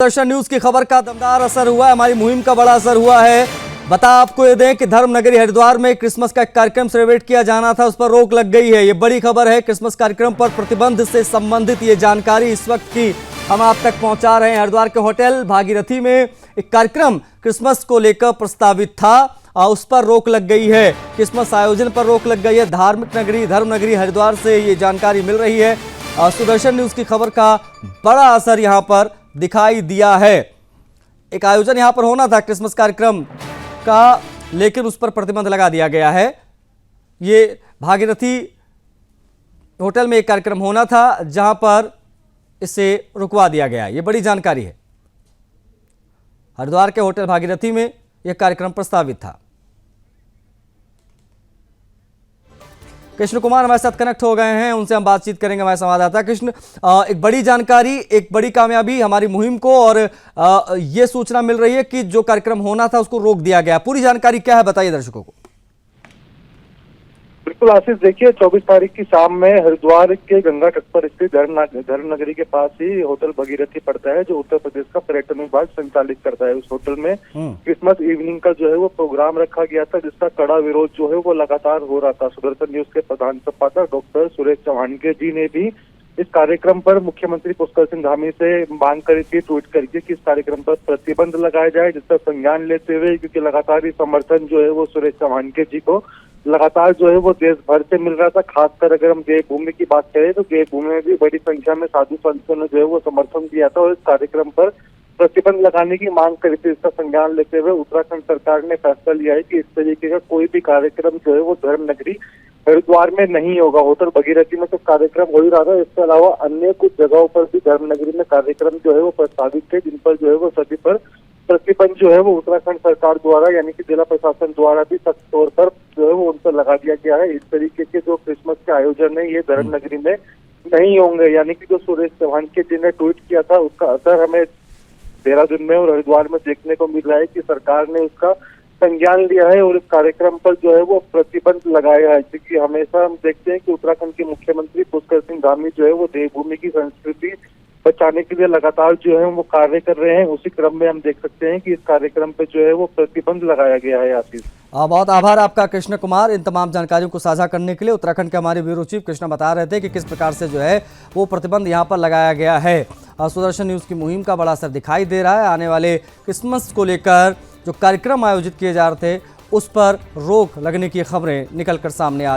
दर्शन news की खबर का दमदार असर हुआ है। हमारी मुहिम का बड़ा असर हुआ है। बता आपको ये दें कि धर्म नगरी हरिद्वार में क्रिसमस का एक कार्यक्रम सेलिब्रेट किया जाना था, उस पर रोक लग गई है। ये बड़ी खबर है। क्रिसमस कार्यक्रम पर प्रतिबंध से संबंधित ये जानकारी इस वक्त की हम आप तक पहुंचा रहे हैं। हरिद्वार के होटल भागीरथी में एक कार्यक्रम क्रिसमस को लेकर प्रस्तावित था, उस पर रोक लग गई है। क्रिसमस आयोजन पर रोक लग गई है। धार्मिक नगरी धर्म नगरी हरिद्वार से ये जानकारी मिल रही है। सुदर्शन न्यूज की खबर का बड़ा असर यहां पर दिखाई दिया है। एक आयोजन यहां पर होना था क्रिसमस कार्यक्रम का, लेकिन उस पर प्रतिबंध लगा दिया गया है। ये भागीरथी होटल में एक कार्यक्रम होना था, जहां पर इसे रुकवा दिया गया है। ये बड़ी जानकारी है। हरिद्वार के होटल भागीरथी में यह कार्यक्रम प्रस्तावित था। कृष्ण कुमार हमारे साथ कनेक्ट हो गए हैं, उनसे हम बातचीत करेंगे। हमारे संवाददाता कृष्ण, एक बड़ी जानकारी, एक बड़ी कामयाबी हमारी मुहिम को, और ये सूचना मिल रही है कि जो कार्यक्रम होना था उसको रोक दिया गया। पूरी जानकारी क्या है, बताइए दर्शकों को। बिल्कुल आशीष, देखिए 24 तारीख की शाम में हरिद्वार के गंगा तट पर स्थित धर्म नगरी के पास ही होटल भगीरथी पड़ता है, जो उत्तर प्रदेश का पर्यटन विभाग संचालित करता है। उस होटल में क्रिसमस इवनिंग का जो है वो प्रोग्राम रखा गया था, जिसका कड़ा विरोध जो है वो लगातार हो रहा था। सुदर्शन न्यूज के प्रधान संपादक डॉक्टर सुरेश चौहानके जी ने भी इस कार्यक्रम पर मुख्यमंत्री पुष्कर सिंह धामी से मांग करी थी, ट्वीट करके कि इस कार्यक्रम पर प्रतिबंध लगाया जाए, जिसका संज्ञान लेते हुए, क्योंकि लगातार ही समर्थन जो है वो सुरेश चौहानके जी को लगातार जो है वो देश भर से मिल रहा था। खासकर अगर हम देवभूमि की बात करें तो देवभूमि में भी बड़ी संख्या में साधु संतों ने जो है वो समर्थन दिया था और इस कार्यक्रम पर प्रतिबंध लगाने की मांग करी थी। इसका संज्ञान लेते हुए उत्तराखंड सरकार ने फैसला लिया है कि इस तरीके का कोई भी कार्यक्रम जो है वो धर्म नगरी हरिद्वार में नहीं होगा। होटल भगीरथी में तो कार्यक्रम हो ही रहा था, इसके अलावा अन्य कुछ जगहों पर भी धर्म नगरी में कार्यक्रम जो है वो प्रस्तावित थे, जिन पर जो है वो सभी पर प्रतिबंध जो है वो उत्तराखंड सरकार द्वारा यानी कि जिला प्रशासन द्वारा भी सख्त तौर पर जो है वो उन पर लगा दिया गया है। इस तरीके के जो क्रिसमस के आयोजन है ये धर्म नगरी में नहीं होंगे। यानी कि जो सुरेश चौहानके जी ने ट्वीट किया था उसका असर हमें देहरादून में और हरिद्वार में देखने को मिल रहा है कि सरकार ने उसका संज्ञान लिया है और इस कार्यक्रम पर जो है वो प्रतिबंध लगाया है। क्योंकि हमेशा हम देखते हैं कि उत्तराखंड के मुख्यमंत्री पुष्कर सिंह धामी जो है वो देवभूमि की संस्कृति बचाने के लिए लगातार जो है वो कार्य कर रहे हैं। उसी क्रम में हम देख सकते हैं कि इस कार्यक्रम पे जो है वो प्रतिबंध लगाया गया है। आशीष, बहुत आभार आपका कृष्ण कुमार, इन तमाम जानकारियों को साझा करने के लिए। उत्तराखंड के हमारे ब्यूरो चीफ कृष्ण बता रहे थे कि किस प्रकार से जो है वो प्रतिबंध यहाँ पर लगाया गया है। सुदर्शन न्यूज की मुहिम का बड़ा असर दिखाई दे रहा है। आने वाले क्रिसमस को लेकर जो कार्यक्रम आयोजित किए जा रहे थे उस पर रोक लगने की खबरें निकलकर सामने आ रही हैं।